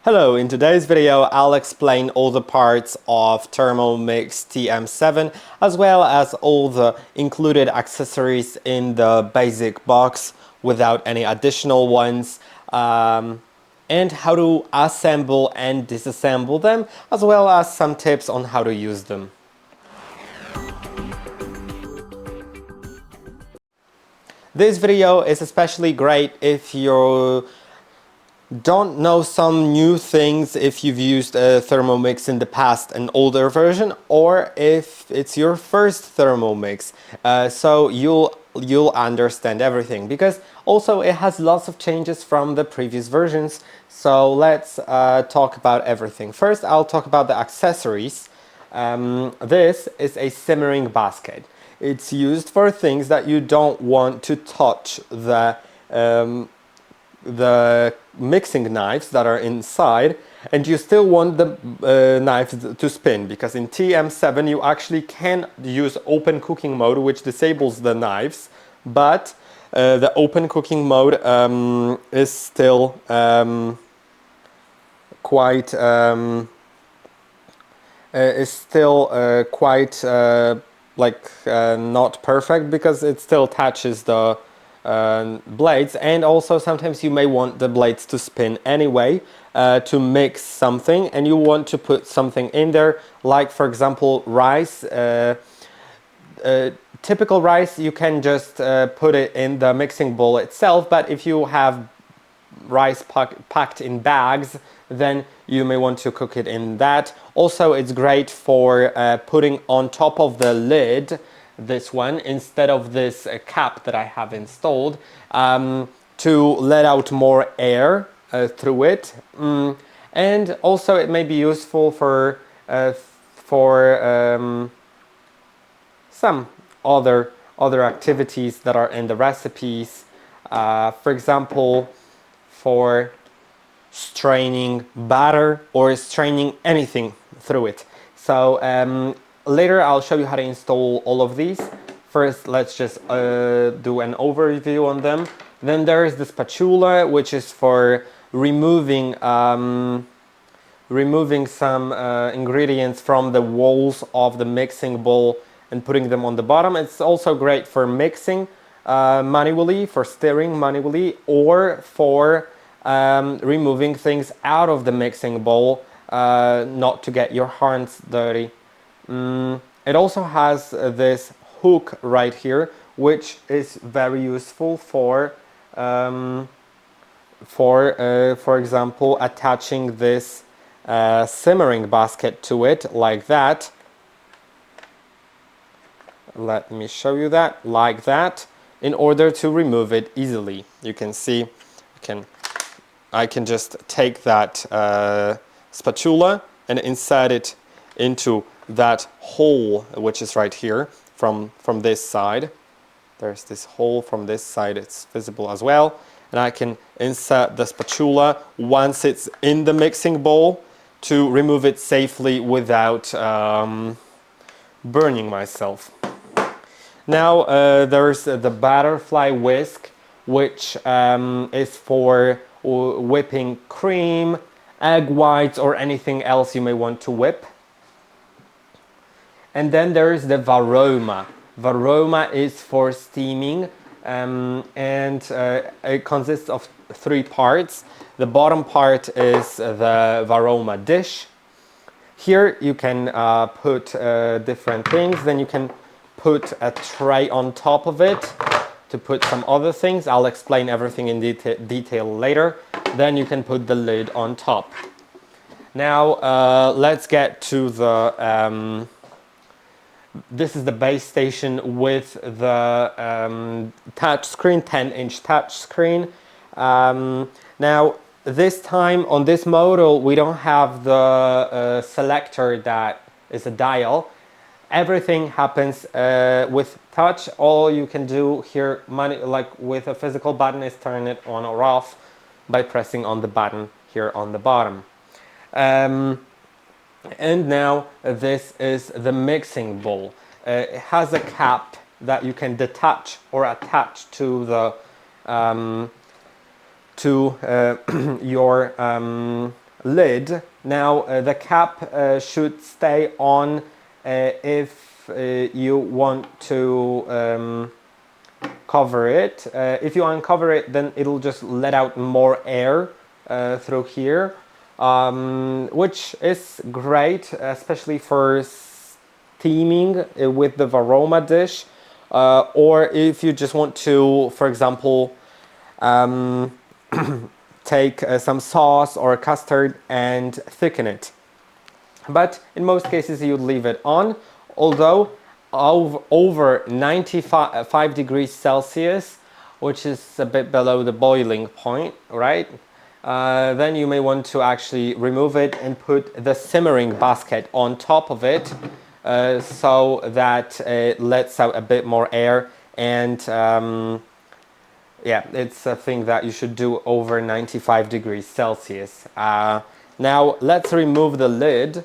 Hello, in today's video I'll explain all the parts of THERMOMIX TM7 as well as all the included accessories in the basic box without any additional ones, and how to assemble and disassemble them, as well as some tips on how to use them. This video is especially great if you don't know some new things, if you've used THERMOMIX in the past, an older version, or if it's your first THERMOMIX, so you'll understand everything, because also it has lots of changes from the previous versions. So let's talk about everything. First, I'll talk about the accessories. This is a simmering basket. It's used for things that you don't want to touch the mixing knives that are inside, and you still want the knives to spin, because in TM7 you actually can use open cooking mode, which disables the knives, but the open cooking mode is still quite not perfect, because it still touches the blades, and also sometimes you may want the blades to spin anyway to mix something, and you want to put something in there, like for example rice. Typical rice, you can just put it in the mixing bowl itself, but if you have rice packed in bags, then you may want to cook it in that. Also, it's great for putting on top of the lid, this one, instead of this cap that I have installed, to let out more air through it. And also it may be useful for some other activities that are in the recipes. For example, for straining batter or straining anything through it. So later I'll show you how to install all of these. First, let's just do an overview on them. Then there is the spatula, which is for removing some ingredients from the walls of the mixing bowl and putting them on the bottom. It's also great for mixing manually, for stirring manually, or for removing things out of the mixing bowl, not to get your hands dirty. It also has this hook right here, which is very useful for example, attaching this simmering basket to it, like that. Let me show you that, like that, in order to remove it easily. You can see, I can just take that spatula and insert it into that hole, which is right here from this side. There's this hole from this side, it's visible as well, and I can insert the spatula once it's in the mixing bowl to remove it safely without burning myself. Now there's the butterfly whisk, which is for whipping cream, egg whites, or anything else you may want to whip. And then there is the Varoma. Varoma is for steaming, and it consists of 3 parts. The bottom part is the Varoma dish. Here you can put different things. Then you can put a tray on top of it to put some other things. I'll explain everything in detail later. Then you can put the lid on top. Now let's get to the this is the base station with the touch screen, 10-inch touch screen. Now this time on this model we don't have the selector that is a dial. Everything happens with touch. All you can do here, like with a physical button, is turn it on or off by pressing on the button here on the bottom. And now this is the mixing bowl. It has a cap that you can detach or attach to the your lid. Now the cap should stay on if you want to cover it. If you uncover it, then it'll just let out more air through here, which is great, especially for steaming with the Varoma dish, or if you just want to, for example, take some sauce or custard and thicken it. But in most cases you'd leave it on, although over 95 degrees Celsius, which is a bit below the boiling point, right? Then you may want to actually remove it and put the simmering basket on top of it, so that it lets out a bit more air. And yeah, it's a thing that you should do over 95 degrees Celsius. Now let's remove the lid.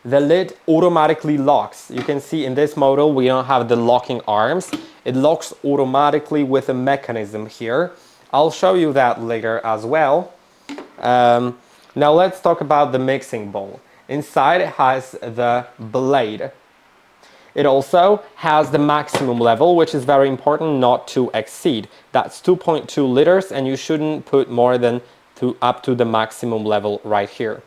The lid automatically locks. You can see in this model we don't have the locking arms. It locks automatically with a mechanism here. I'll show you that later as well. Now let's talk about the mixing bowl. Inside it has the blade. It also has the maximum level, which is very important not to exceed. That's 2.2 liters, and you shouldn't put more than up to the maximum level right here.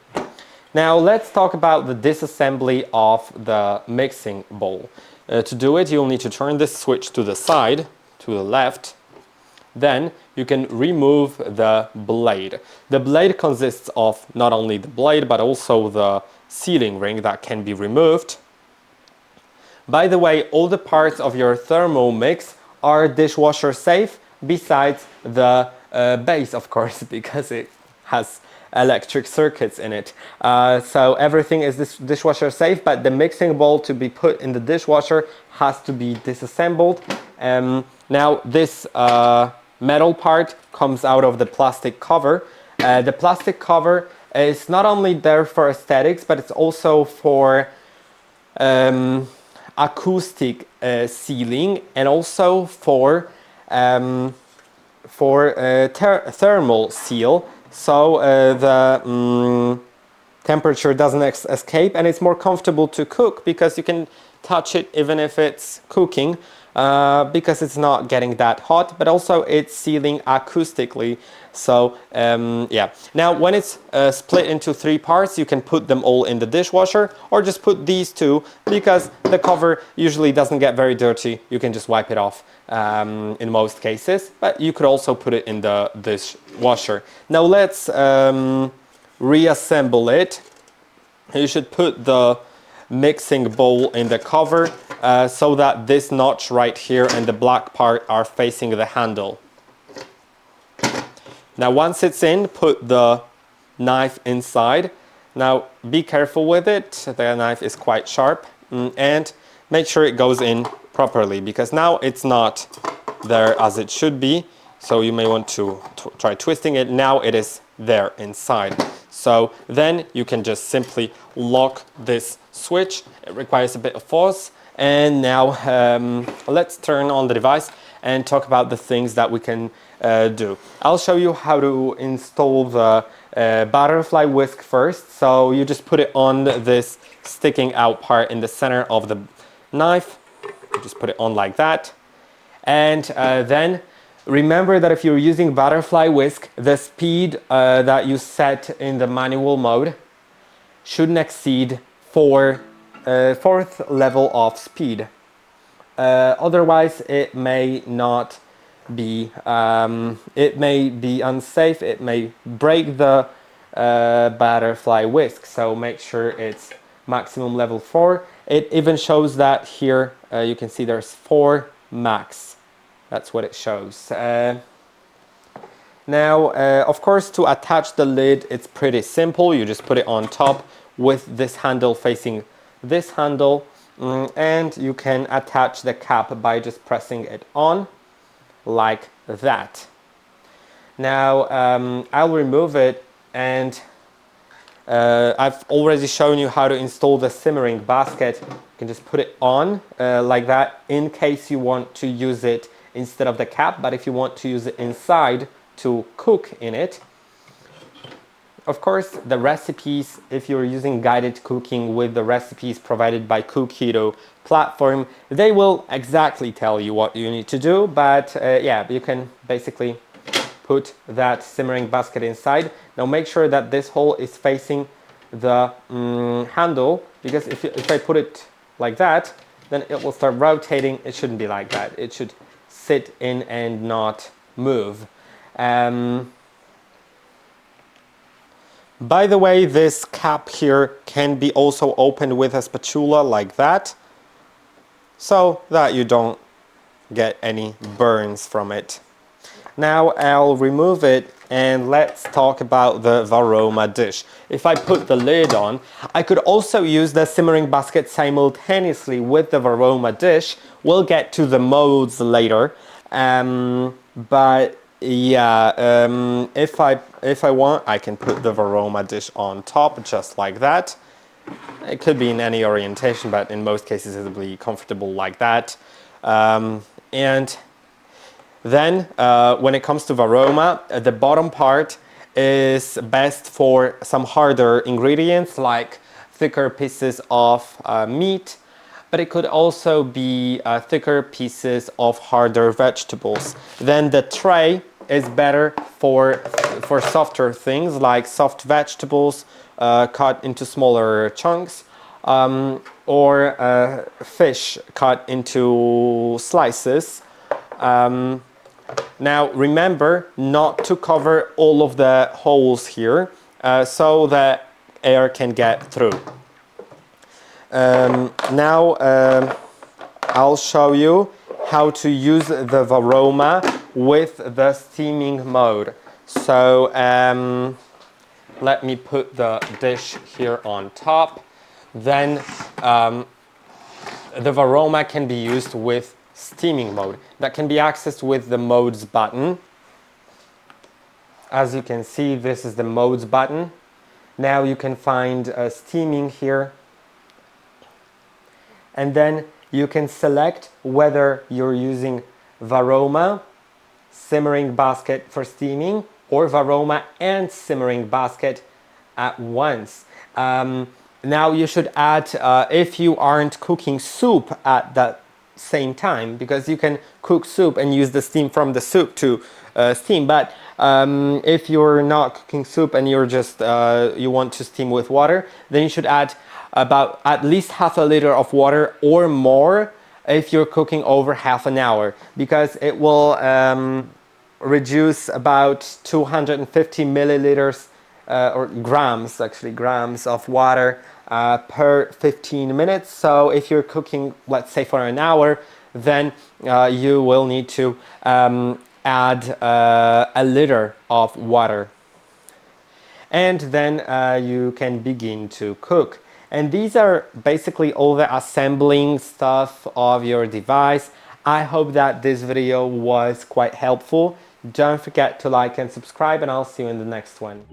Now let's talk about the disassembly of the mixing bowl. To do it, you'll need to turn this switch to the side, to the left. Then you can remove the blade. The blade consists of not only the blade, but also the sealing ring that can be removed. By the way, all the parts of your Thermomix are dishwasher safe, besides the base, of course, because it has electric circuits in it. So everything is dishwasher safe, but the mixing bowl to be put in the dishwasher has to be disassembled. Now this metal part comes out of the plastic cover. The plastic cover is not only there for aesthetics, but it's also for acoustic sealing, and also for thermal seal, so the temperature doesn't escape, and it's more comfortable to cook because you can touch it even if it's cooking, because it's not getting that hot, but also it's sealing acoustically. So yeah. Now when it's split into 3 parts, you can put them all in the dishwasher, or just put these 2, because the cover usually doesn't get very dirty. You can just wipe it off in most cases, but you could also put it in the dishwasher. Now let's reassemble it. You should put the mixing bowl in the cover, so that this notch right here and the black part are facing the handle. Now once it's in, put the knife inside. Now be careful with it, the knife is quite sharp, and make sure it goes in properly, because now it's not there as it should be, so you may want to try twisting it. Now it is there inside. So then you can just simply lock this switch. It requires a bit of force. And now let's turn on the device and talk about the things that we can do. I'll show you how to install the butterfly whisk first. So you just put it on this sticking out part in the center of the knife. You just put it on like that. And then remember that if you're using butterfly whisk, the speed that you set in the manual mode shouldn't exceed 4th level of speed. Otherwise it may not be, it may be unsafe, it may break the butterfly whisk, so make sure it's maximum level 4. It even shows that here, you can see there's 4 max. That's what it shows. Now, of course, to attach the lid, it's pretty simple. You just put it on top with this handle facing this handle, and you can attach the cap by just pressing it on like that. Now, I'll remove it, and I've already shown you how to install the simmering basket. You can just put it on like that in case you want to use it instead of the cap, but if you want to use it inside, to cook in it. Of course, the recipes, if you're using guided cooking with the recipes provided by Cookito platform, they will exactly tell you what you need to do, but yeah, you can basically put that simmering basket inside. Now make sure that this hole is facing the handle, because if I put it like that, then it will start rotating. It shouldn't be like that. It should sit in and not move. By the way, this cap here can be also opened with a spatula like that, so that you don't get any burns from it. Now I'll remove it and let's talk about the Varoma dish. If I put the lid on, I could also use the simmering basket simultaneously with the Varoma dish. We'll get to the modes later, but yeah, if I want, I can put the Varoma dish on top just like that. It could be in any orientation, but in most cases it'll be comfortable like that. And then when it comes to Varoma, the bottom part is best for some harder ingredients like thicker pieces of meat, but it could also be thicker pieces of harder vegetables. Then the tray is better for softer things like soft vegetables cut into smaller chunks, or fish cut into slices. Now remember not to cover all of the holes here so that air can get through. Now I'll show you how to use the Varoma with the steaming mode. So let me put the dish here on top. Then the Varoma can be used with steaming mode. That can be accessed with the modes button. As you can see, this is the modes button. Now you can find steaming here. And then you can select whether you're using Varoma, simmering basket for steaming, or Varoma and simmering basket at once. Now you should add, if you aren't cooking soup at that same time, because you can cook soup and use the steam from the soup to steam, but if you're not cooking soup and you're just you want to steam with water, then you should add about at least half a liter of water or more if you're cooking over half an hour, because it will reduce about 250 milliliters or grams, actually grams of water per 15 minutes. So if you're cooking, let's say for an hour, then you will need to add a liter of water. And then you can begin to cook. And these are basically all the assembling stuff of your device. I hope that this video was quite helpful. Don't forget to like and subscribe, and I'll see you in the next one.